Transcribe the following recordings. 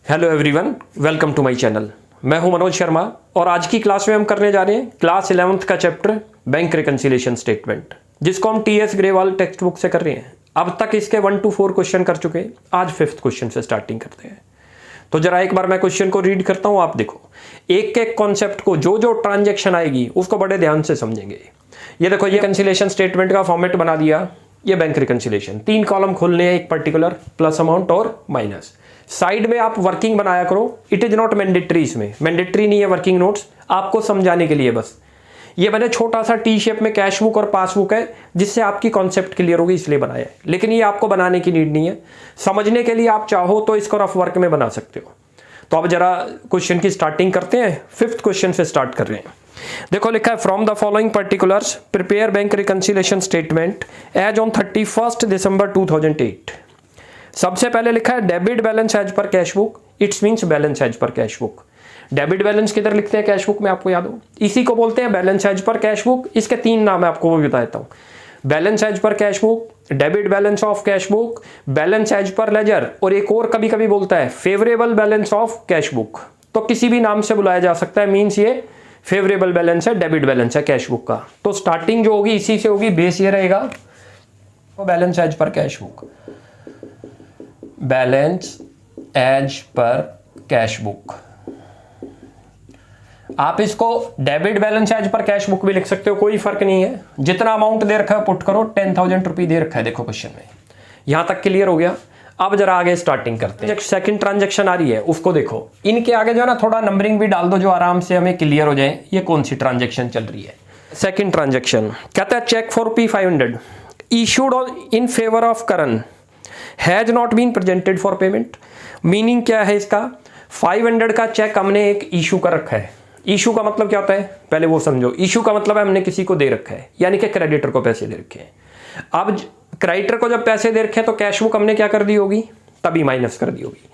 Hello everyone, welcome to my channel. मैं हूं मनोज शर्मा और आज की क्लास में हम करने जा रहे हैं क्लास 11th का चैप्टर बैंक रिकंसिलिएशन स्टेटमेंट, जिसको हम टीएस ग्रेवाल टेक्स्ट बुक से कर रहे हैं। अब तक इसके 1 to 4 क्वेश्चन कर चुके हैं। आज 5th क्वेश्चन से स्टार्टिंग करते हैं। तो जरा एक बार मैं क्वेश्चन को रीड करता हूं, आप देखो। एक एक कॉन्सेप्ट को जो जो ट्रांजेक्शन आएगी उसको बड़े ध्यान से समझेंगे। ये देखो, ये रिकंसिलिएशन स्टेटमेंट का फॉर्मेट बना दिया। ये बैंक रिकंसिलिएशन 3 कॉलम खोलने हैं, एक पर्टिकुलर, प्लस अमाउंट और माइनस। साइड में आप वर्किंग बनाया करो। इट इज नॉट मैंडेटरी, इसमें मैंडेटरी नहीं है वर्किंग नोट्स, आपको समझाने के लिए बस। ये मैंने छोटा सा टी शेप में कैश बुक और पासबुक है, जिससे आपकी कॉन्सेप्ट क्लियर होगी, इसलिए बनाया है। लेकिन ये आपको बनाने की नीड नहीं है, समझने के लिए आप चाहो तो इसको रफ वर्क में बना सकते हो। तो अब जरा क्वेश्चन की स्टार्टिंग करते हैं। 5th क्वेश्चन से स्टार्ट कर रहे हैं। देखो, लिखा है from the following particulars prepare bank reconciliation statement as on 31 December 2008। सबसे पहले लिखा है debit balance as per cash book, it's means balance as per cash book. Debit balance किधर लिखते हैं कैश बुक में, आपको याद हो, इसी को बोलते हैं balance as per cash book. इसके 3 नाम है, आपको वो बता देता हूं। Balance as per cash book, debit balance of cash book, balance as per ledger, और एक और कभी कभी बोलता है favourable balance of cash book. तो किसी भी नाम से बुलाया जा सकता है, मींस ये फेवरेबल बैलेंस है, डेबिट बैलेंस है कैश बुक का। तो स्टार्टिंग जो होगी इसी से होगी, बेस ये रहेगा balance as per cash book, balance as per cash book. आप इसको debit balance as per cash book भी लिख सकते हो, कोई फर्क नहीं है। जितना अमाउंट दे रखा है पुट करो, 10,000 रुपये दे रखा है, देखो क्वेश्चन में। यहां तक क्लियर हो गया। अब जरा आगे स्टार्टिंग करते हैं। सेकंड ट्रांजैक्शन आ रही है, उसको देखो। इनके आगे जो है ना, थोड़ा नंबरिंग भी डाल दो, जो आराम से हमें क्लियर हो जाए ये कौन सी ट्रांजैक्शन चल रही है। सेकंड ट्रांजैक्शन कहता है cheque for P500 issued in favour of Karan has not been presented for payment. Meaning क्या है इसका? 500 का चेक हमने एक इशू कर रखा है। इशू का मतलब क्या होता है, पहले वो समझो। इशू का मतलब है हमने किसी को दे रखा है, यानी कि क्रेडिटर को पैसे दे रखे हैं। अब क्रेडिटर को जब पैसे दे रखे हैं तो कैश बुक हमने क्या कर दी होगी, तभी माइनस कर दी होगी।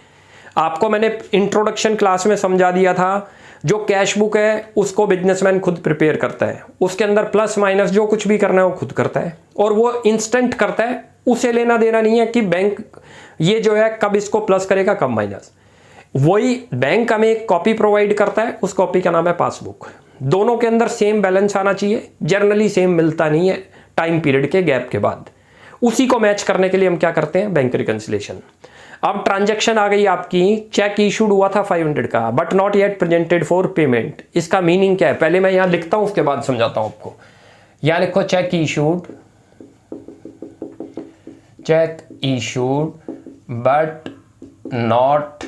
आपको मैंने इंट्रोडक्शन क्लास में समझा दिया था, जो कैश बुक है उसको बिजनेसमैन खुद प्रिपेयर करता है। उसके अंदर प्लस माइनस जो कुछ भी करना है वो खुद करता है, और वो इंस्टेंट करता है। उसे लेना देना नहीं है कि बैंक ये जो है कब इसको प्लस करेगा कब माइनस। वही बैंक हमें एक कॉपी प्रोवाइड करता है, उस कॉपी का नाम है पासबुक। दोनों के अंदर सेम बैलेंस आना चाहिए। जनरली सेम मिलता नहीं है, टाइम पीरियड के गैप के बाद। उसी को मैच करने के लिए हम क्या करते हैं, बैंक रिकंसिलिएशन। अब ट्रांजैक्शन आ गई आपकी, चेक इशूड हुआ था 500 का, but not yet presented for payment. इसका मीनिंग क्या है, पहले मैं यहां लिखता हूं, उसके बाद समझाता हूं आपको। यहां लिखो check issued but not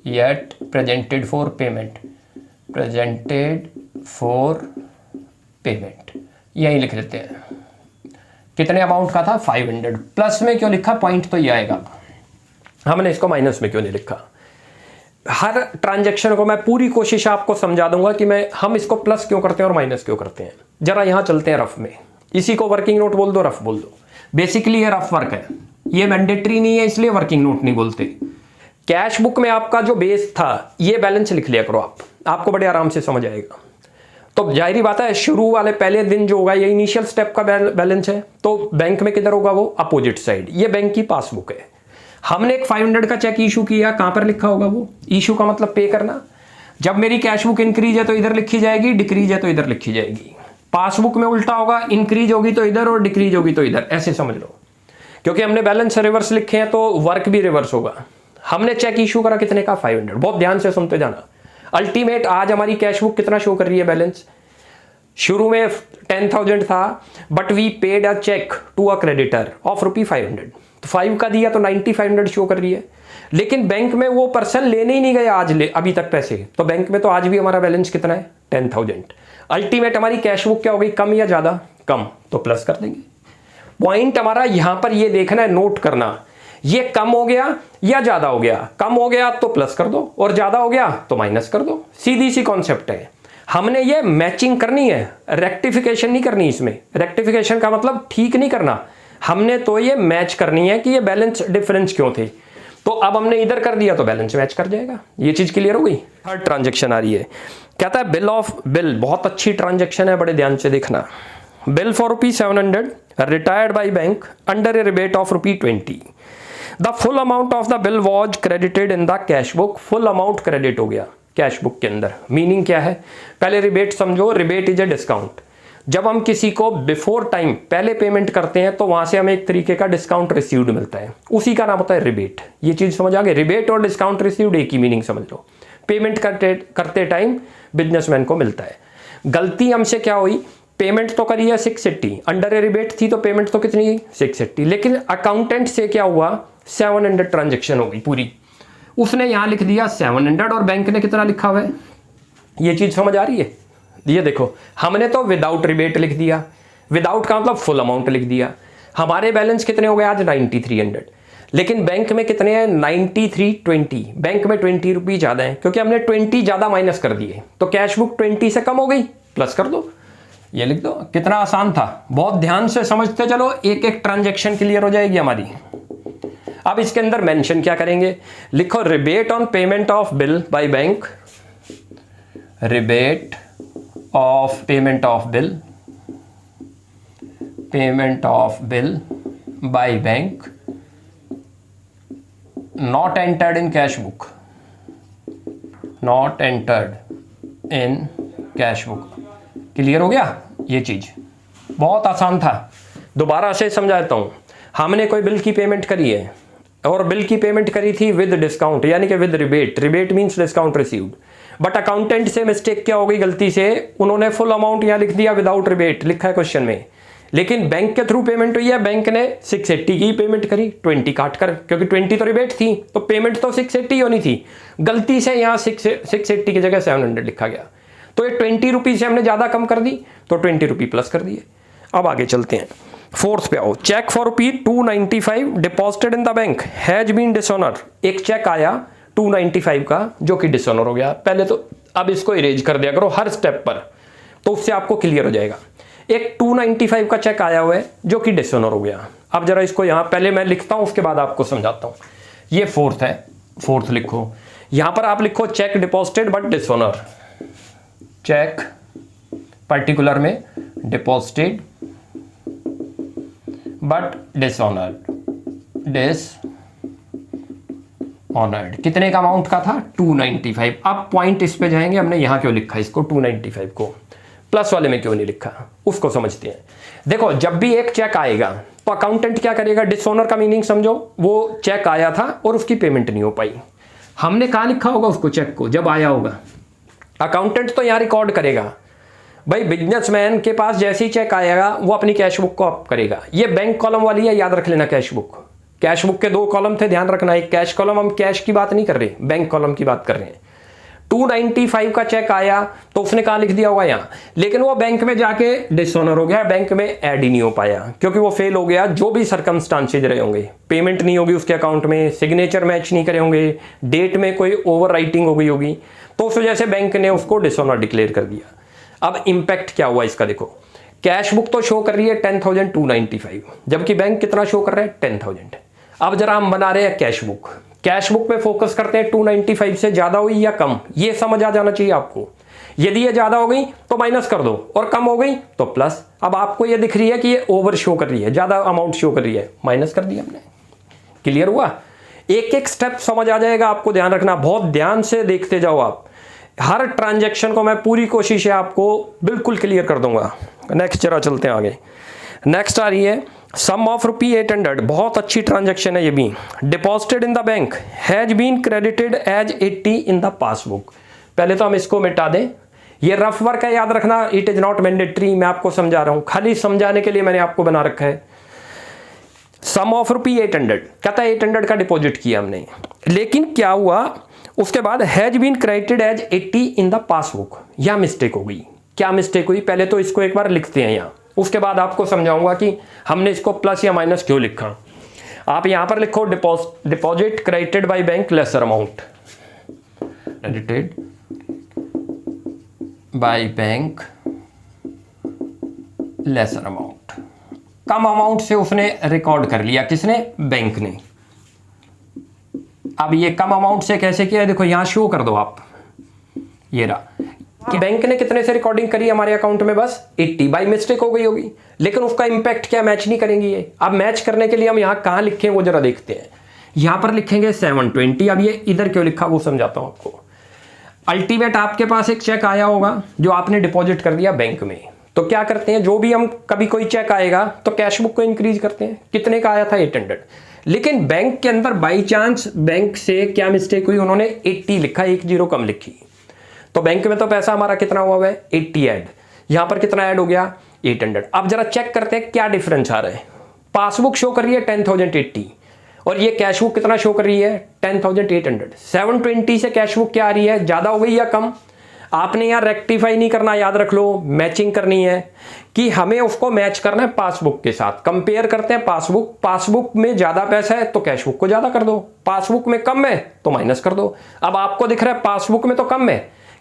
yet presented for payment, यही लिख लेते हैं। कितने अमाउंट का था, 500। प्लस में क्यों लिखा, पॉइंट तो ये आएगा। हमने इसको माइनस में क्यों नहीं लिखा। हर ट्रांजैक्शन को मैं पूरी कोशिश आपको समझा दूंगा कि हम इसको प्लस क्यों करते हैं और माइनस क्यों करते हैं। जरा यहां चलते हैं रफ में। इसी को वर्किंग नोट बोल दो, रफ बोल दो। बेसिकली ये रफ वर्क है, ये मैंडेटरी नहीं है, इसलिए वर्किंग नोट नहीं बोलते। कैश बुक में आपका जो बेस था, ये बैलेंस लिख लिया करो, आपको बड़े आराम से समझ आएगा। तो जाहिर बात है, शुरू वाले पहले दिन जो होगा ये इनिशियल स्टेप का बैलेंस है, तो बैंक में किधर होगा, वो अपोजिट साइड। ये बैंक की पासबुक है। हमने एक 500 का चेक इशू किया, कहां पर लिखा होगा वो, इशू का मतलब पे करना। जब मेरी कैश बुक इंक्रीज है तो इधर लिखी जाएगी, डिक्रीज है तो इधर लिखी जाएगी। पासबुक में उल्टा होगा, इंक्रीज होगी तो इधर और डिक्रीज होगी तो इधर, ऐसे समझ लो। क्योंकि हमने बैलेंस रिवर्स लिखे हैं तो वर्क भी रिवर्स होगा। हमने चेक इशू करा कितने का, 500। बहुत ध्यान से सुनते जाना। अल्टीमेट आज हमारी कैश बुक कितना शो कर रही है बैलेंस, शुरू में 10,000 था, but we paid a cheque to a creditor of ₹500। तो 5 का दिया तो 9500 शो कर रही है। लेकिन बैंक में वो पर्सन लेने ही नहीं गया अभी तक पैसे, तो बैंक में तो आज भी हमारा बैलेंस कितना है, 10,000। अल्टीमेट हमारी कैश बुक क्या हो गई, कम या ज्यादा, कम, तो प्लस कर देंगे। पॉइंट हमारा यहां पर ये देखना है, नोट करना, ये कम हो गया या ज्यादा हो गया। कम हो गया तो प्लस कर दो, और ज्यादा हो गया तो माइनस कर दो। सीधी सी कॉन्सेप्ट है। हमने ये मैचिंग करनी है, रेक्टिफिकेशन नहीं करनी। इसमें रेक्टिफिकेशन का मतलब ठीक नहीं करना, हमने तो ये मैच करनी है कि ये बैलेंस डिफरेंस क्यों थे। तो अब हमने इधर कर दिया तो बैलेंस मैच कर जाएगा। ये चीज क्लियर हो गई। थर्ड ट्रांजैक्शन आ रही है, कहता है बिल। बहुत अच्छी ट्रांजैक्शन है, बड़े ध्यान से देखना। Bill for ₹700 retired by bank under A rebate of ₹20। The full amount of the bill was credited in the cash book. Full amount credit हो गया कैश बुक के अंदर। मीनिंग क्या है, पहले रिबेट समझो। Rebate is a discount. जब हम किसी को बिफोर टाइम पहले पेमेंट करते हैं तो वहां से हमें एक तरीके का डिस्काउंट रिसीव्ड मिलता है, उसी का नाम होता है रिबेट। ये चीज समझ आ गई। रिबेट और डिस्काउंट रिसीव्ड एक ही मीनिंग समझ लो। पेमेंट करते टाइम बिजनेसमैन को मिलता है। गलती हमसे क्या हुई, पेमेंट तो करी है 680, अंडर ए रिबेट थी तो पेमेंट तो कितनी 680, लेकिन अकाउंटेंट से क्या हुआ 700 ट्रांजेक्शन हो गई पूरी। उसने यहां लिख दिया 700 और बैंक ने कितना लिखा हुआ है। ये चीज समझ आ रही है। ये देखो, हमने तो विदाउट रिबेट लिख दिया, विदाउट का मतलब फुल अमाउंट लिख दिया। हमारे बैलेंस कितने हो गए आज 9300, लेकिन बैंक में कितने हैं 9320। बैंक में 20 रुपये ज्यादा है क्योंकि हमने 20 ज्यादा माइनस कर दिए, तो कैश बुक 20 से कम हो गई, प्लस कर दो, ये लिख दो। कितना आसान था, बहुत ध्यान से समझते चलो, एक एक ट्रांजेक्शन क्लियर हो जाएगी हमारी। अब इसके अंदर मेंशन क्या करेंगे, लिखो rebate on payment of bill by bank, rebate of payment of bill, payment of bill by bank not entered in cash book, not entered in cash book. Clear हो गया। ये चीज बहुत आसान था, दोबारा से समझाता हूं। हमने कोई बिल की पेमेंट करी है और बिल की पेमेंट करी थी विद डिस्काउंट, यानी कि with rebate. Rebate means discount received. But accountant से मिस्टेक क्या हो गई, गलती से उन्होंने फुल अमाउंट यहां लिख दिया विदाउट रिबेट, लिखा है क्वेश्चन में, लेकिन बैंक के थ्रू पेमेंट हुई है। बैंक ने 680 की पेमेंट करी 20 काट कर, क्योंकि 20 तो रिबेट थी तो पेमेंट तो 680 होनी थी। गलती से यहां 680 की जगह 700 लिखा गया, तो ये 20 रुपीज से हमने ज्यादा कम कर दी तो 20 रुपये प्लस कर दिए। अब आगे चलते हैं, फोर्थ पे आओ। Cheque for ₹295 deposited in the bank has been dishonour. एक चेक आया 295 का जो कि डिसऑनर हो गया। पहले तो अब इसको इरेज कर दिया करो हर स्टेप पर, तो उससे आपको क्लियर हो जाएगा। एक 295 का चेक आया हुआ है जो कि डिसऑनर हो गया। अब जरा इसको यहां पहले मैं लिखता हूं, उसके बाद आपको समझाता हूं। ये फोर्थ है, फोर्थ लिखो। यहां पर आप लिखो cheque deposited but dishonour, cheque particular में डिपॉजिटेड बट डिसऑनर्ड, डिसऑनर्ड। कितने का अमाउंट का था 295। अब पॉइंट इस पे जाएंगे, हमने यहां क्यों लिखा इसको 295 को, प्लस वाले में क्यों नहीं लिखा, उसको समझते हैं। देखो, जब भी एक चेक आएगा तो अकाउंटेंट क्या करेगा, डिसऑनर का मीनिंग समझो, वो चेक आया था और उसकी पेमेंट नहीं हो पाई। हमने कहां लिखा होगा उसको, चेक को जब आया होगा, अकाउंटेंट तो यहां रिकॉर्ड करेगा। भाई बिजनेसमैन के पास जैसे ही चेक आएगा वो अपनी कैश बुक को अप करेगा। ये बैंक कॉलम वाली है, याद रख लेना। कैश बुक के 2 कॉलम थे, ध्यान रखना। एक कैश कॉलम, हम कैश की बात नहीं कर रहे, बैंक कॉलम की बात कर रहे हैं। 295 का चेक आया तो उसने कहा लिख दिया होगा यहां, लेकिन वो बैंक में जाके डिसऑनर हो गया, बैंक में ऐड ही नहीं हो पाया क्योंकि वो फेल हो गया। जो भी सर्कमस्टांसेज रहे होंगे, पेमेंट नहीं होगी उसके अकाउंट में, सिग्नेचर मैच नहीं करे होंगे, डेट में कोई ओवर राइटिंग हो गई होगी, तो उस वजह से बैंक ने उसको डिसऑनर डिक्लेयर कर दिया। अब इंपैक्ट क्या हुआ इसका, देखो कैश बुक तो शो कर रही है 10,295, जबकि बैंक कितना शो कर रहा है 10,000। अब जरा हम बना रहे हैं कैश बुक, कैश बुक पे फोकस करते हैं। 295 से ज्यादा हुई या कम, ये समझ आ जाना चाहिए आपको। यदि ये ज्यादा हो गई तो माइनस कर दो और कम हो गई तो प्लस। अब आपको ये दिख रही है कि ये ओवर शो कर रही है, ज्यादा अमाउंट शो कर रही है, माइनस कर दिया हमने। क्लियर हुआ। एक एक स्टेप समझ आ जाएगा, आपको ध्यान रखना, बहुत ध्यान से देखते जाओ आप। हर ट्रांजैक्शन को मैं पूरी कोशिश है आपको बिल्कुल क्लियर कर दूंगा। नेक्स्ट जरा चलते हैं आगे। नेक्स्ट आ रही है सम ऑफ ₹800। बहुत अच्छी ट्रांजैक्शन है ये भी। Deposited in the bank has been credited as 80 in the passbook. पहले तो हम इसको मिटा दें, ये रफ वर्क है, याद रखना। इट इज नॉट मैंडेटरी, मैं आपको समझा रहा हूं, खाली समझाने के लिए मैंने आपको बना रखा है। सम ऑफ ₹800 कहता है 800 का डिपॉजिट किया हमने, लेकिन क्या हुआ उसके बाद has been credited as 80 in the passbook. यहां मिस्टेक हो गई। क्या मिस्टेक हुई, पहले तो इसको एक बार लिखते हैं यहां, उसके बाद आपको समझाऊंगा कि हमने इसको प्लस या माइनस क्यों लिखा। आप यहां पर लिखो deposit credited by bank lesser amount, credited by bank lesser amount. Come amount से उसने रिकॉर्ड कर लिया, किसने, बैंक ने। अब ये कम अमाउंट से कैसे किया, देखो यहां शो कर दो आप, ये रहा कि बैंक ने कितने से रिकॉर्डिंग करी हमारे अकाउंट में, बस 80। बाई मिस्टेक हो गई होगी, लेकिन उसका इंपैक्ट क्या मैच नहीं करेंगी ये। अब मैच करने के लिए हम यहां कहां लिखें वो जरा देखते हैं। यहाँ पर लिखेंगे 720। अब ये इधर क्यों लिखा वो समझाता हूँ आपको। अल्टीमेट आपके पास एक चेक आया होगा जो आपने डिपॉजिट कर दिया बैंक में, तो क्या करते हैं, जो भी हम कभी कोई चेक आएगा तो कैश बुक को इंक्रीज करते हैं। कितने का आया था 800, लेकिन बैंक के अंदर बाई चांस बैंक से क्या मिस्टेक हुई, उन्होंने 80 लिखा, 10 कम लिखी, तो बैंक में तो पैसा हमारा कितना हुआ है 80 ऐड, यहां पर कितना ऐड हो गया 800। अब जरा चेक करते हैं क्या डिफरेंस आ रहा है। पासबुक शो कर रही है 10,080 और ये कैश बुक कितना शो कर रही है 10,800। 720 से कैश बुक क्या आ रही है, ज्यादा हो गई या कम। आपने यहाँ रेक्टिफाई नहीं करना, याद रख लो, मैचिंग करनी है कि हमें उसको मैच करना है पासबुक के साथ। कंपेयर करते हैं पासबुक में ज्यादा पैसा है तो कैश बुक को ज्यादा कर दो, पासबुक में कम है तो माइनस कर दो। अब आपको दिख रहा है पासबुक में तो कम है,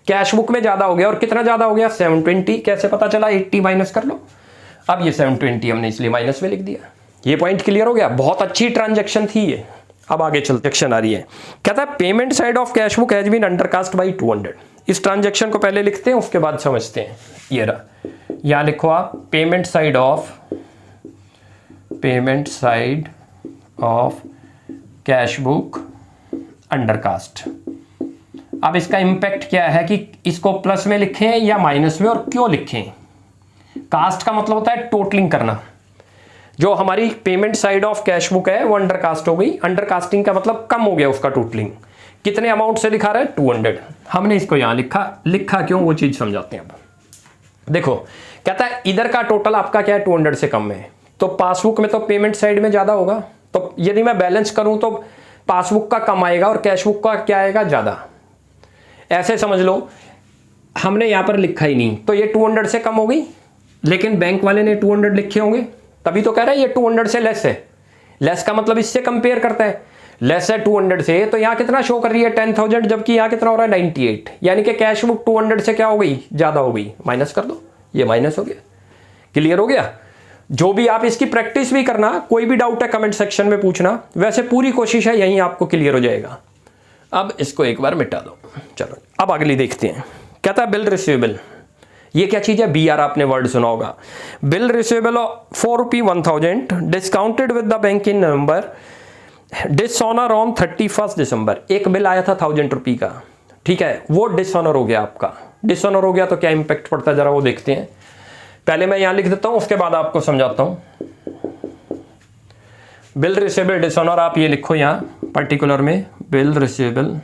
कैश बुक में ज्यादा हो गया, और कितना ज्यादा हो गया 720। कैसे पता चला, 80 माइनस कर लो। अब ये 720 हमने इसलिए माइनस में लिख दिया। ये पॉइंट क्लियर हो गया। बहुत अच्छी ट्रांजेक्शन थी ये। अब आगे चलते सेक्शन आ रही है, कहता है payment side of cash book has been undercast by 200। इस ट्रांजेक्शन को पहले लिखते हैं उसके बाद समझते हैं। ये रहा, यहां लिखो आप payment side of cash book undercast. अब इसका इंपैक्ट क्या है कि इसको प्लस में लिखें या माइनस में, और क्यों लिखें। कास्ट का मतलब होता है टोटलिंग करना। जो हमारी payment side of cash book है वो अंडरकास्ट हो गई। अंडरकास्टिंग का मतलब कम हो गया उसका टोटलिंग। कितने अमाउंट से दिखा रहा है 200। हमने इसको यहां लिखा क्यों, वो चीज समझाते हैं। अब देखो, कहता है इधर का टोटल आपका क्या है 200 से कम है, तो पासबुक में तो पेमेंट साइड में ज्यादा होगा, तो यदि मैं बैलेंस करूं तो पासबुक का कम आएगा और कैश बुक का क्या आएगा ज्यादा। ऐसे समझ लो, हमने यहां पर लिखा ही नहीं तो ये 200 से कम हो गई, लेकिन बैंक वाले ने 200 लिखे होंगे, तभी तो कह रहा है ये 200 से लेस है। लेस का मतलब इससे कंपेयर करता है, लेस है 200 से, तो यहां कितना शो कर रही है 10,000, जबकि यहां कितना हो रहा है 98, यानी कि कैश बुक 200 से क्या हो गई ज्यादा हो गई, माइनस कर दो, ये माइनस हो गया। क्लियर हो गया। जो भी आप इसकी प्रैक्टिस भी करना, कोई भी डाउट है कमेंट सेक्शन में पूछना, वैसे पूरी कोशिश है यहीं आपको क्लियर हो जाएगा। अब इसको एक बार मिटा दो। चलो अब अगली देखते हैं। कहता है बिल रिसीवेबल। ये क्या चीज है, BR आपने वर्ड सुना होगा। Bill receivable ₹4,1000 discounted with the bank in November, dishonour on 31 दिसंबर। एक बिल आया था ₹1000 का, ठीक है, वो डिसऑनर हो गया आपका। डिसऑनर हो गया तो क्या इंपैक्ट पड़ता है जरा वो देखते हैं। पहले मैं यहां लिख देता हूं, उसके बाद आपको समझाता हूं। बिल रिसीवेबल डिसऑनर आप ये लिखो यहां पर्टिकुलर में, बिल रिसीवेबल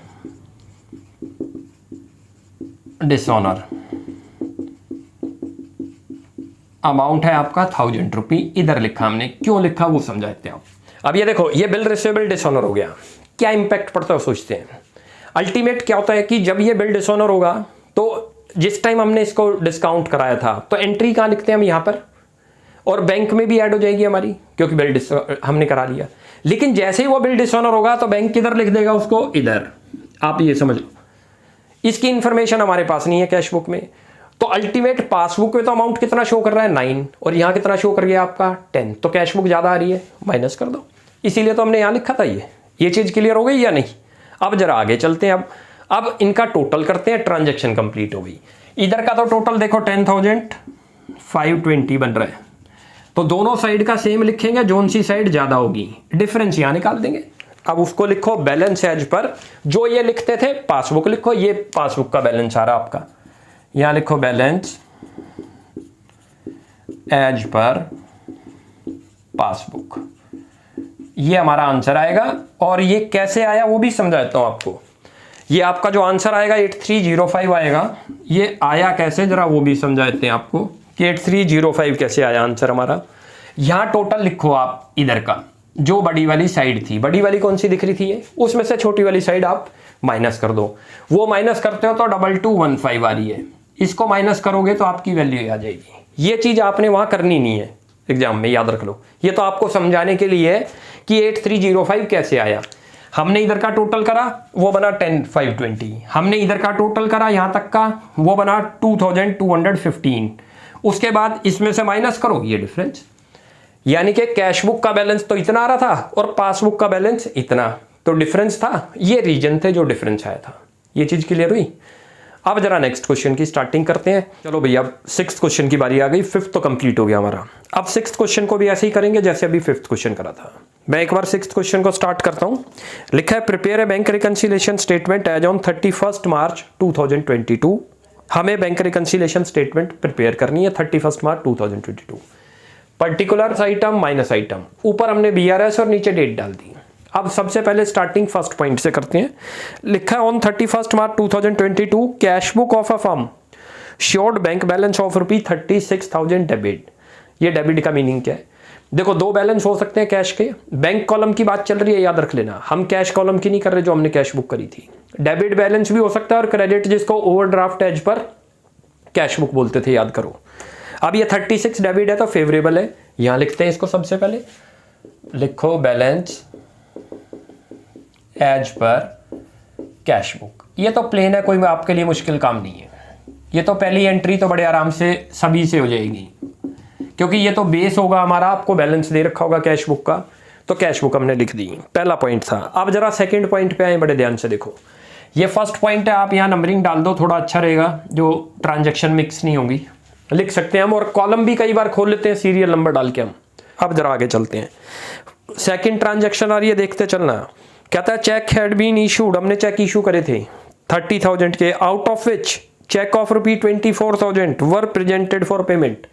डिसऑनर अमाउंट है आपका ₹1000, इधर लिखा हमने, क्यों लिखा वो समझाते हैं। अब ये देखो, ये बिल रिसीवेबल डिसऑनर हो गया, क्या इंपैक्ट पड़ता है सोचते हैं। अल्टीमेट क्या होता है कि जब ये बिल डिसऑनर होगा तो जिस टाइम हमने इसको डिस्काउंट कराया था तो एंट्री कहाँ लिखते हैं हम यहाँ पर, और बैंक में भी ऐड हो जाएगी हमारी, क्योंकि बिल हमने करा लिया। लेकिन जैसे ही वो बिल डिसऑनर होगा तो बैंक किधर लिख देगा उसको, इधर। आप ये समझ लो, इसकी इंफॉर्मेशन हमारे पास नहीं है कैश बुक में। तो अल्टीमेट पासबुक में तो अमाउंट कितना शो कर रहा है 9, और यहाँ कितना शो कर गया आपका 10, तो कैश बुक ज्यादा आ रही है, माइनस कर दो। इसीलिए तो हमने यहाँ लिखा था। ये चीज क्लियर हो गई या नहीं। अब जरा आगे चलते हैं। अब इनका टोटल करते हैं, ट्रांजेक्शन कंप्लीट हो गई। इधर का तो टोटल देखो 10,520 बन रहा है, तो दोनों साइड का सेम लिखेंगे, जोन सी साइड ज्यादा होगी, डिफरेंस यहां निकाल देंगे। अब उसको लिखो बैलेंस एज पर, जो ये लिखते थे पासबुक लिखो, ये पासबुक का बैलेंस आ रहा आपका, यहां लिखो बैलेंस एज पर पासबुक, ये हमारा आंसर आएगा। और ये कैसे आया वो भी समझाता हूं आपको। ये आपका जो आंसर आएगा 8305 आएगा, ये आया कैसे जरा वो भी समझाते हैं आपको कि 8305 कैसे आया आंसर हमारा। यहां टोटल लिखो आप, इधर का जो बड़ी वाली साइड थी, बड़ी वाली कौन सी दिख रही थी ये, उसमें से छोटी वाली साइड आप माइनस कर दो। वो माइनस करते हो तो 2215 आ रही है, इसको माइनस करोगे तो आपकी वैल्यू आ जाएगी। ये चीज आपने वहां करनी नहीं है एग्जाम में, याद रख लो। ये तो आपको समझाने के लिए है कि 8305 कैसे आया। हमने इधर का टोटल करा, वो बना 10,520। हमने इधर का टोटल करा यहां तक का, वो बना 2,215। उसके बाद इसमें से माइनस करो, ये डिफरेंस, यानी कि कैश बुक का बैलेंस तो इतना आ रहा था और पासबुक का बैलेंस इतना, तो डिफरेंस था। ये रीजन थे जो डिफरेंस आया था। ये चीज क्लियर हुई। अब जरा नेक्स्ट क्वेश्चन की स्टार्टिंग करते हैं। चलो भैया, अब 6th क्वेश्चन की बारी आ गई। 5th तो कंप्लीट हो गया हमारा। अब 6th क्वेश्चन को भी ऐसे ही करेंगे जैसे अभी 5th क्वेश्चन करा था। मैं एक बार 6th क्वेश्चन को स्टार्ट करता हूं। लिखा है prepare a bank reconciliation statement as on 31 March 2022। हमें बैंक रिकंसिलिएशन स्टेटमेंट प्रिपेयर करनी है 31 March 2022। Particular item minus item, ऊपर हमने BRS और नीचे डेट डाल दी। अब सबसे पहले स्टार्टिंग फर्स्ट पॉइंट से करते हैं। लिखा है on 31 March 2022 cash book of a firm showed bank balance of ₹36,000 debit. ये डेबिट का मीनिंग क्या है? देखो, दो बैलेंस हो सकते हैं कैश के। बैंक कॉलम की बात चल रही है, याद रख लेना, हम कैश कॉलम की नहीं कर रहे जो हमने कैश बुक करी थी। डेबिट बैलेंस भी हो सकता है और क्रेडिट, जिसको overdraft as per cash book बोलते थे, याद करो। अब ये 36 डेबिट है तो फेवरेबल है, यहां लिखते हैं इसको। सबसे पहले लिखो balance as per cash book. ये तो प्लेन है, कोई आपके लिए मुश्किल काम नहीं है। ये तो पहली एंट्री तो बड़े आराम से सभी से हो जाएगी, क्योंकि ये तो बेस होगा हमारा। आपको बैलेंस दे रखा होगा कैश बुक का, तो कैश बुक हमने लिख दी। पहला पॉइंट था। अब जरा सेकंड पॉइंट पे आए, बड़े ध्यान से देखो। ये फर्स्ट पॉइंट है, आप यहाँ नंबरिंग डाल दो, थोड़ा अच्छा रहेगा, जो ट्रांजैक्शन मिक्स नहीं होगी। लिख सकते हैं हम, और कॉलम भी कई बार खोल लेते हैं सीरियल नंबर डाल के हम। अब जरा आगे चलते हैं। सेकंड ट्रांजैक्शन आ रही है, देखते चलना। कहता है चेक हैड बीन इशूड, हमने चेक इशू करे थे 30,000 के, out of which cheque of ₹24,000 were presented for payment.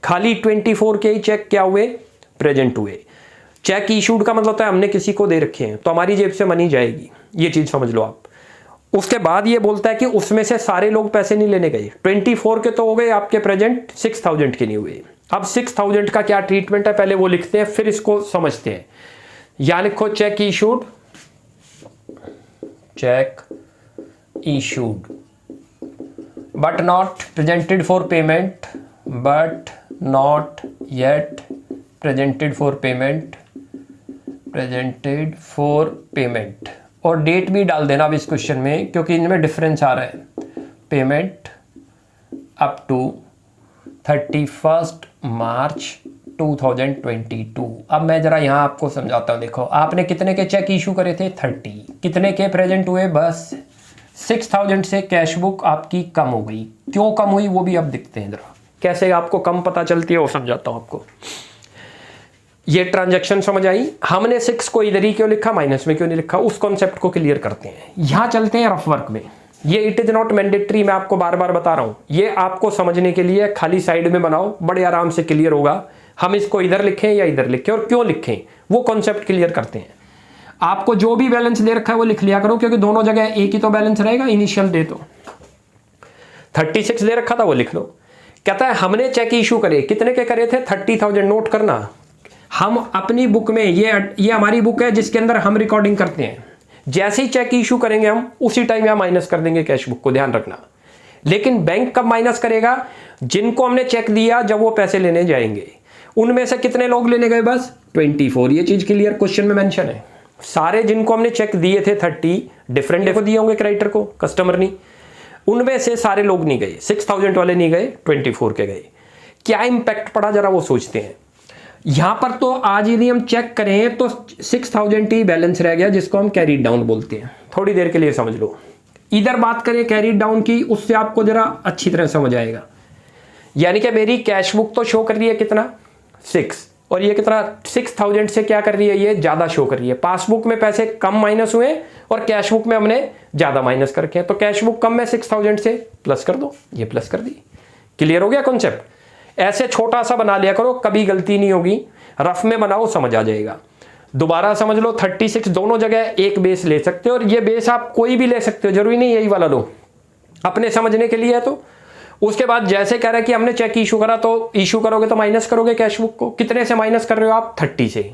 खाली 24 के ही चेक क्या हुए? प्रेजेंट हुए। चेक इशूड का मतलब होता है हमने किसी को दे रखे हैं, तो हमारी जेब से मनी जाएगी, ये चीज समझ लो आप। उसके बाद ये बोलता है कि उसमें से सारे लोग पैसे नहीं लेने गए। 24 के तो हो गए आपके प्रेजेंट, 6,000 के नहीं हुए। अब 6,000 का क्या ट्रीटमेंट है, पहले वो लिखते हैं, फिर इसको समझते हैं। यहां लिखो check issued, check issued but not presented for payment, but not yet presented for payment, presented for payment। और डेट भी डाल देना अब इस क्वेश्चन में, क्योंकि इनमें डिफरेंस आ रहा है। Payment up to 31 March 2022। अब मैं जरा यहाँ आपको समझाता हूँ। देखो, आपने कितने के चेक इशू करे थे? 30। कितने के प्रेजेंट हुए? बस 6,000 से कैश बुक आपकी कम हो गई। क्यों कम हुई वो भी अब दिखते हैं जरा। कैसे आपको कम पता चलती है वो समझाता हूं आपको। ये ट्रांजैक्शन समझ आई। हमने 6 को इधर ही क्यों लिखा, माइनस में क्यों नहीं लिखा, उस कॉन्सेप्ट को क्लियर करते हैं। यहां चलते हैं रफ वर्क में। ये इट इज नॉट मैंडेटरी, मैं आपको बार बार बता रहा हूं, ये आपको समझने के लिए। खाली साइड में बनाओ, बड़े आराम से क्लियर होगा। हम इसको इधर लिखें या इधर लिखें और क्यों लिखें, वो कॉन्सेप्ट क्लियर करते हैं। आपको जो भी बैलेंस दे रखा है वो लिख लिया करो, क्योंकि दोनों जगह एक ही तो बैलेंस रहेगा। इनिशियल दे तो 36 दे रखा था, वो लिख लो। कहता है हमने चेक इशू करे, कितने के करे थे? 30,000। नोट करना, हम अपनी बुक में, ये हमारी बुक है जिसके अंदर हम रिकॉर्डिंग करते हैं। जैसे ही चेक इशू करेंगे हम, उसी टाइम यहां माइनस कर देंगे कैश बुक को, ध्यान रखना। लेकिन बैंक कब माइनस करेगा? जिनको हमने चेक दिया जब वो पैसे लेने जाएंगे। उनमें से कितने लोग लेने गए? बस 24। ये चीज क्लियर, क्वेश्चन में मेंशन है। सारे जिनको हमने चेक दिए थे 30, डिफरेंट डे को दिए होंगे क्रेडिटर को, कस्टमर नहीं, उनमें से सारे लोग नहीं गए। 6,000 वाले नहीं गए, 24 के गए। क्या इंपैक्ट पड़ा जरा वो सोचते हैं। यहां पर तो आज यदि हम चेक करें तो 6,000 ही बैलेंस रह गया, जिसको हम कैरी डाउन बोलते हैं। थोड़ी देर के लिए समझ लो। इधर बात करें कैरी डाउन की, उससे आपको जरा अच्छी तरह समझ आएगा। यानी कि मेरी कैश बुक तो शो कर रही है कितना? 6, और ये कितना? 6,000 से क्या कर रही है? ये ज्यादा शो कर रही है। पासबुक में पैसे कम माइनस हुए और कैश बुक में हमने ज्यादा माइनस करके हैं। तो कैश बुक कम है 6,000 से, प्लस कर दो, ये प्लस कर दी। क्लियर हो गया कॉन्सेप्ट? ऐसे छोटा सा बना लिया करो, कभी गलती नहीं होगी। रफ में बनाओ, समझ आ जाएगा। दोबारा समझ लो, 36 दोनों जगह एक बेस ले सकते हो, और ये बेस आप कोई भी ले सकते हो, जरूरी नहीं यही वाला लो, अपने समझने के लिए है। तो उसके बाद जैसे कह रहा है कि हमने चेक इशू करा, तो इशू करोगे तो माइनस करोगे कैश बुक को। कितने से माइनस कर रहे हो आप? 30 से।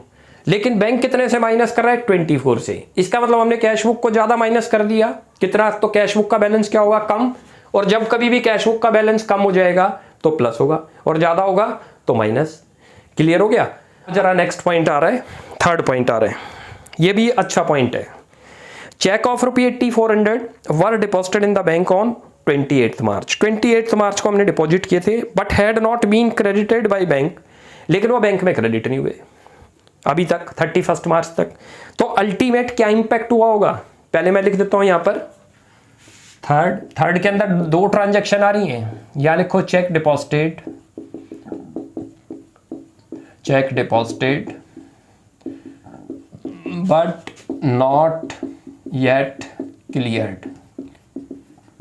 लेकिन बैंक कितने से माइनस कर रहा है? 24 से। इसका मतलब हमने कैश बुक को ज्यादा माइनस कर दिया। कितना? तो कैश बुक का बैलेंस क्या होगा? कम। और जब कभी भी कैश बुक का बैलेंस कम हो जाएगा तो प्लस होगा, और ज्यादा होगा तो माइनस। क्लियर हो गया? जरा नेक्स्ट पॉइंट आ रहा है, थर्ड पॉइंट आ रहा है। ये भी अच्छा पॉइंट है। Cheque of ₹8400 were deposited in the bank on 28 March. 28 March को हमने डिपॉजिट किए थे, but had not been credited by bank. लेकिन वो बैंक में क्रेडिट नहीं हुए अभी तक, 31 मार्च तक। तो अल्टीमेट क्या इंपैक्ट हुआ होगा? पहले मैं लिख देता हूं यहां पर। थर्ड के अंदर 2 ट्रांजैक्शन आ रही हैं। यहां लिखो cheque deposited, cheque deposited but not yet cleared,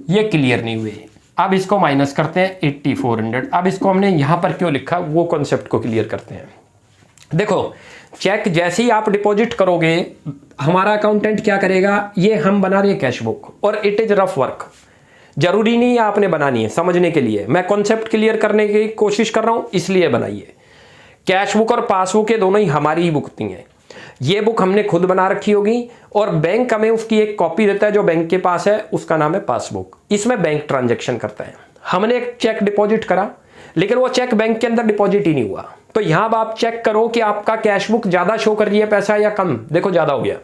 ये क्लियर नहीं हुए। अब इसको माइनस करते हैं 8400। अब इसको हमने यहां पर क्यों लिखा वो कॉन्सेप्ट को क्लियर करते हैं। देखो चेक जैसे ही आप डिपॉजिट करोगे हमारा अकाउंटेंट क्या करेगा, ये हम बना रहे हैं कैश बुक और इट इज रफ वर्क, जरूरी नहीं है आपने बनानी है, समझने के लिए मैं कॉन्सेप्ट क्लियर करने की कोशिश कर रहा हूं इसलिए बनाइए। कैश बुक और पासबुक ये दोनों ही हमारी ही बुक नहीं है, ये बुक हमने खुद बना रखी होगी और बैंक हमें उसकी एक कॉपी देता है जो बैंक के पास है, उसका नाम है पासबुक। इसमें बैंक ट्रांजैक्शन करता है। हमने एक चेक डिपॉजिट करा लेकिन वो चेक बैंक के अंदर डिपॉजिट ही नहीं हुआ, तो यहां अब आप चेक करो कि आपका कैश बुक ज्यादा शो कर रही है पैसा या कम। देखो ज्यादा हो गया,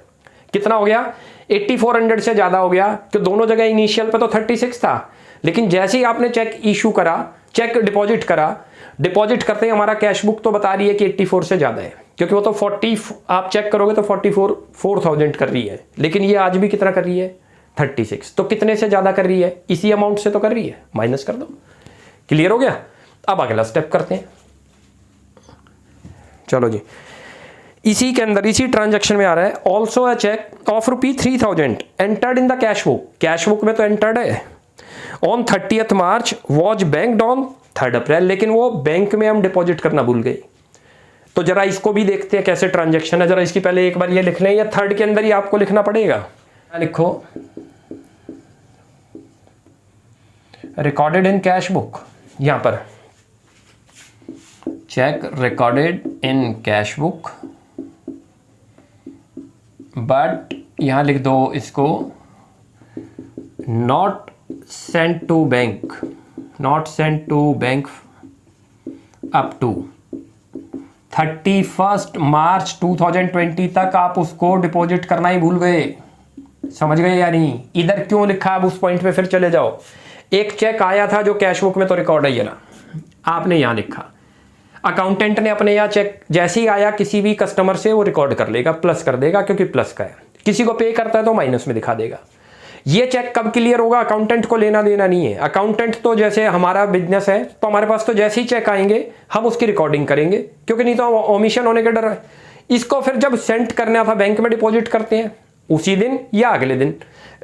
कितना हो गया 8400 से ज्यादा हो गया, कि दोनों जगह इनिशियल पे तो 36 था, लेकिन जैसे ही आपने चेक इशू करा, चेक डिपॉजिट करा, डिपॉजिट करते ही हमारा कैश बुक तो बता रही है कि 84 से ज्यादा है, क्योंकि वो तो 40 आप चेक करोगे तो 4000 कर रही है, लेकिन ये आज भी कितना कर रही है 36। तो कितने से ज्यादा कर रही है, इसी अमाउंट से तो कर रही है, माइनस कर दो। क्लियर हो गया। अब अगला स्टेप करते हैं, चलो जी। इसी के अंदर इसी ट्रांजैक्शन में आ रहा है also a cheque of ₹3000 entered in the cash book, cash book में तो एंटर्ड है, on 30th March was banked on 3rd April, लेकिन वो बैंक में हम डिपॉजिट करना भूल गए। तो जरा इसको भी देखते हैं कैसे ट्रांजैक्शन है, जरा इसकी पहले एक बार ये लिख लें, या 3rd के अंदर ही आपको लिखना पड़ेगा। लिखो रिकॉर्डेड इन कैश बुक, यहां पर cheque recorded in cash book, but यहां लिख दो इसको not sent to bank, not sent to bank up to 31 March 2020 तक आप उसको डिपॉजिट करना ही भूल गए। समझ गए या नहीं? इधर क्यों लिखा, अब उस पॉइंट पे फिर चले जाओ। एक चेक आया था जो कैश बुक में तो रिकॉर्ड है ये ना, आपने यहां लिखा, अकाउंटेंट ने अपने यहाँ चेक जैसे ही आया किसी भी कस्टमर से वो रिकॉर्ड कर लेगा, प्लस कर देगा, क्योंकि प्लस का है। किसी को पे करता है तो माइनस में दिखा देगा। ये चेक कब क्लियर होगा, अकाउंटेंट को लेना देना नहीं है। अकाउंटेंट तो जैसे हमारा बिजनेस है तो हमारे पास तो जैसे ही चेक आएंगे हम उसकी रिकॉर्डिंग करेंगे, क्योंकि नहीं तो ओमिशन होने का डर है। इसको फिर जब सेंड करना था बैंक में डिपॉजिट करते हैं उसी दिन या अगले दिन,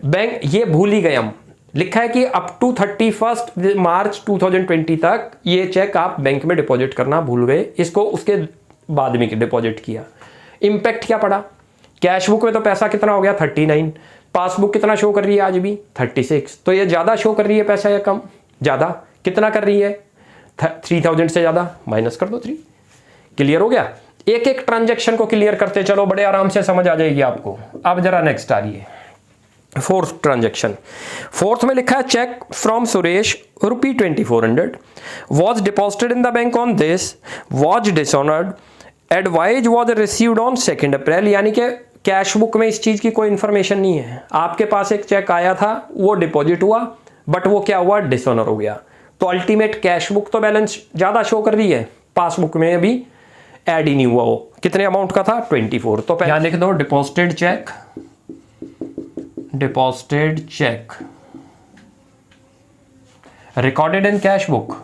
बैंक ये भूल ही गए हम, लिखा है कि अप टू 31 मार्च 2020 तक ये चेक आप बैंक में डिपॉजिट करना भूल गए, इसको उसके बाद में डिपॉजिट किया। इंपैक्ट क्या पड़ा, कैश बुक में तो पैसा कितना हो गया 39, पासबुक कितना शो कर रही है आज भी 36, तो ये ज्यादा शो कर रही है पैसा या कम, ज्यादा। कितना कर रही है 3000 से ज्यादा, माइनस कर दो 3। क्लियर हो गया। एक एक ट्रांजेक्शन को क्लियर करते चलो, बड़े आराम से समझ आ जाएगी आपको। अब जरा नेक्स्ट आ रही है 4th ट्रांजेक्शन। 4th में लिखा है cheque from Suresh ₹2400 was deposited in the bank on this, was dishonoured, advice was received on 2nd April. यानी कि कैश बुक में इस चीज की कोई इंफॉर्मेशन नहीं है। आपके पास एक चेक आया था, वो डिपॉजिट हुआ, बट वो क्या हुआ, डिसऑनर हो गया। तो अल्टीमेट कैश बुक तो बैलेंस ज्यादा शो कर रही है, पासबुक में अभी ऐड ही नहीं हुआ। वो कितने अमाउंट का था 24। तो यहां लिख दो deposited cheque, deposited cheque recorded in cash book,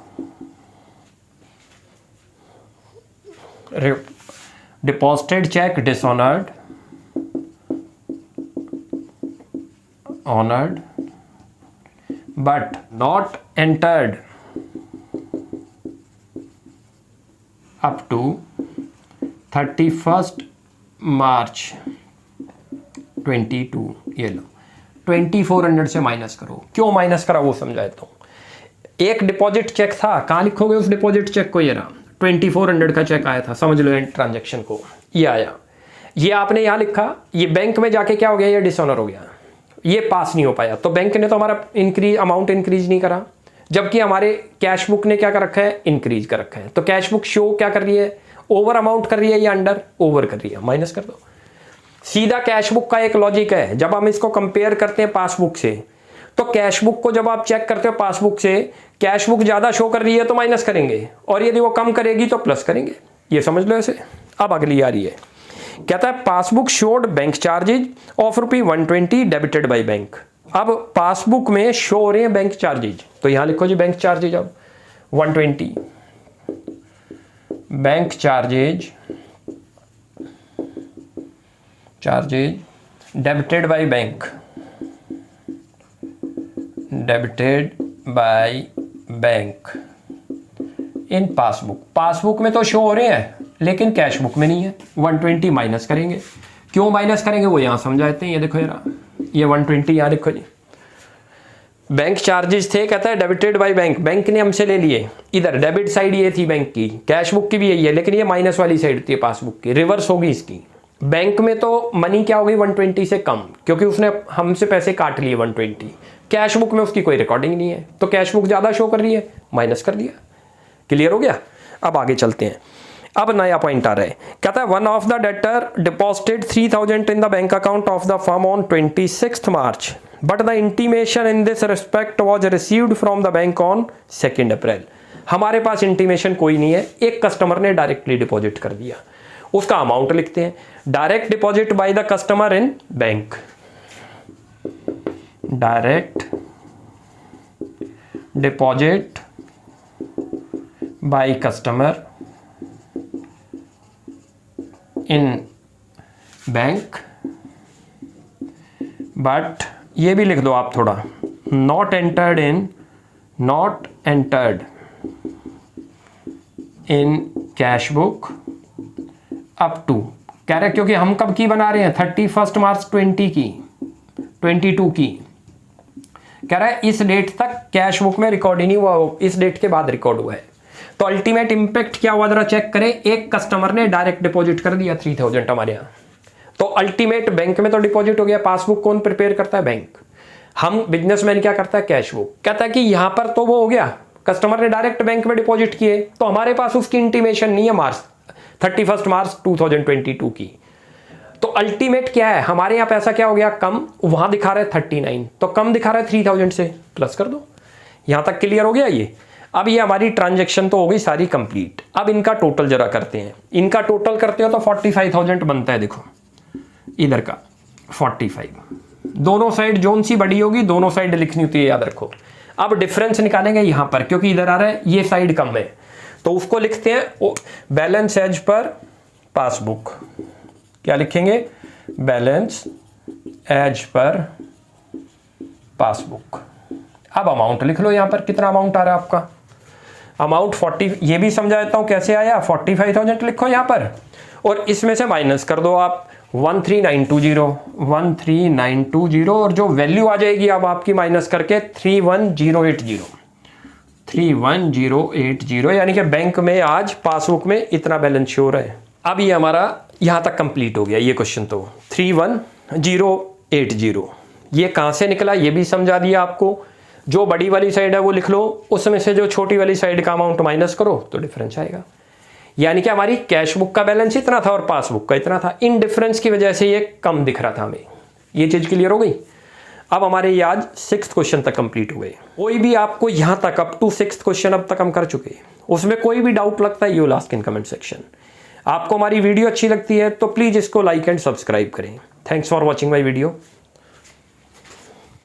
deposited cheque dishonoured, honoured but not entered up to 31 March 22। ये लो 2400 से माइनस करो। क्यों माइनस करा वो समझाता हूं। एक डिपॉजिट चेक था, कहां लिखोगे उस डिपॉजिट चेक को, ये रहा 2400 का चेक आया था, समझ लो ट्रांजैक्शन को, ये आया, ये आपने यहां लिखा, ये बैंक में जाके क्या हो गया, ये डिसऑनर हो गया, ये पास नहीं हो पाया। तो बैंक ने तो हमारा अमाउंट इंक्रीज नहीं करा, जबकि हमारे कैश बुक ने क्या कर रखा है, इंक्रीज कर रखा है। तो कैश बुक शो क्या कर रही है, ओवर अमाउंट कर रही है या अंडर, ओवर कर रही है, माइनस कर दो। सीधा कैश बुक का एक लॉजिक है, जब हम इसको कंपेयर करते हैं पासबुक से, तो कैश बुक को जब आप चेक करते हो पासबुक से, कैश बुक ज्यादा शो कर रही है तो माइनस करेंगे, और यदि वो कम करेगी तो प्लस करेंगे। ये समझ लो ऐसे। अब अगली आ रही है, कहता है passbook showed bank charges of ₹120 debited by bank. अब पासबुक में शो हो रहे हैं बैंक चार्जेज, तो यहां लिखो जी बैंक चार्जेज। अब 120 bank charges charges debited by bank, debited by bank in passbook में तो शो हो रहे हैं लेकिन कैश बुक में नहीं है। 120 माइनस करेंगे, क्यों माइनस करेंगे वो यहाँ समझाते हैं। ये देखो यार, ये 120 यहाँ लिखो जी। बैंक चार्जेस थे, कहता है डेबिटेड बाय बैंक, बैंक ने हमसे ले लिए। इधर डेबिट साइड ये थी बैंक की, कैश बुक की भी यही है, लेकिन ये माइनस वाली साइड थी पासबुक की, रिवर्स होगी इसकी। बैंक में तो मनी क्या होगी 120 से कम, क्योंकि उसने हमसे पैसे काट लिए 120। कैश बुक में उसकी कोई रिकॉर्डिंग नहीं है, तो कैश बुक ज़्यादा शो कर रही है, माइनस कर दिया। क्लियर हो गया। अब आगे चलते हैं। अब नया पॉइंट आ रहा है, कहता है one of the debtor deposited 3000 in the bank account of the firm on 26 March, but the intimation in this respect was received from the bank on 2 अप्रैल। हमारे पास इंटीमेशन कोई नहीं है, एक कस्टमर ने डायरेक्टली डिपॉजिट कर दिया। उसका अमाउंट लिखते हैं, direct deposit by the customer in bank, direct deposit by customer in bank, but ये भी लिख दो आप थोड़ा, not entered in cash book up to, कह रहे क्योंकि हम कब की बना रहे हैं 31 मार्च 22 की, कह रहा है इस डेट तक कैश बुक में रिकॉर्ड ही नहीं हुआ, इस डेट के बाद रिकॉर्ड हुआ है। तो अल्टीमेट इंपैक्ट क्या हुआ जरा चेक करें। एक कस्टमर ने डायरेक्ट डिपॉजिट कर दिया 3000 हमारे यहाँ, तो अल्टीमेट बैंक में तो डिपॉजिट हो गया। पासबुक कौन प्रिपेयर करता है? बैंक। हम बिजनेसमैन क्या करता है? Cash book. कहता है कि यहां पर तो वो हो गया, कस्टमर ने डायरेक्ट बैंक में डिपॉजिट किए, तो हमारे पास उसकी इंटीमेशन नहीं है 31 मार्च 2022 की। तो अल्टीमेट क्या है, हमारे यहाँ पैसा क्या हो गया कम, वहां दिखा रहा है 39, तो कम दिखा रहा है 3000 से, प्लस कर दो। यहां तक क्लियर हो गया ये। अब ये हमारी ट्रांजैक्शन तो हो गई सारी कंप्लीट। अब इनका टोटल जरा करते हैं। इनका टोटल करते हो तो 45,000 बनता है। देखो इधर का 45, दोनों साइड जोन सी बड़ी होगी, दोनों साइड लिखनी होती है, याद रखो। अब डिफरेंस निकालेंगे यहां पर, क्योंकि इधर आ रहा है ये साइड कम है, तो उसको लिखते हैं बैलेंस एज पर पासबुक। क्या लिखेंगे? Balance as per passbook. अब अमाउंट लिख लो यहां पर, कितना अमाउंट आ रहा है आपका। अमाउंट 40, ये भी समझा देता हूं कैसे आया। 45,000 लिखो यहां पर, और इसमें से माइनस कर दो आप 13920 और जो वैल्यू आ जाएगी अब आपकी माइनस करके 31080, यानी कि बैंक में आज पासबुक में इतना बैलेंस शो रहा है। अब ये हमारा यहां तक कंप्लीट हो गया ये क्वेश्चन। तो 31080 ये कहां से निकला ये भी समझा दिया आपको। जो बड़ी वाली साइड है वो लिख लो, उसमें से जो छोटी वाली साइड का अमाउंट माइनस करो तो डिफरेंस आएगा। यानी कि हमारी कैश बुक का बैलेंस इतना था और पासबुक का इतना था, इन डिफरेंस की वजह से ये कम दिख रहा था हमें। ये चीज क्लियर हो गई। अब हमारे ये आज 6th क्वेश्चन तक कंप्लीट हो गए। कोई भी आपको यहां तक अप टू 6th क्वेश्चन अब तक हम कर चुके हैं, उसमें कोई भी डाउट लगता है you will ask in comment section. आपको हमारी वीडियो अच्छी लगती है तो प्लीज इसको लाइक एंड सब्सक्राइब करें। Thanks for watching my video.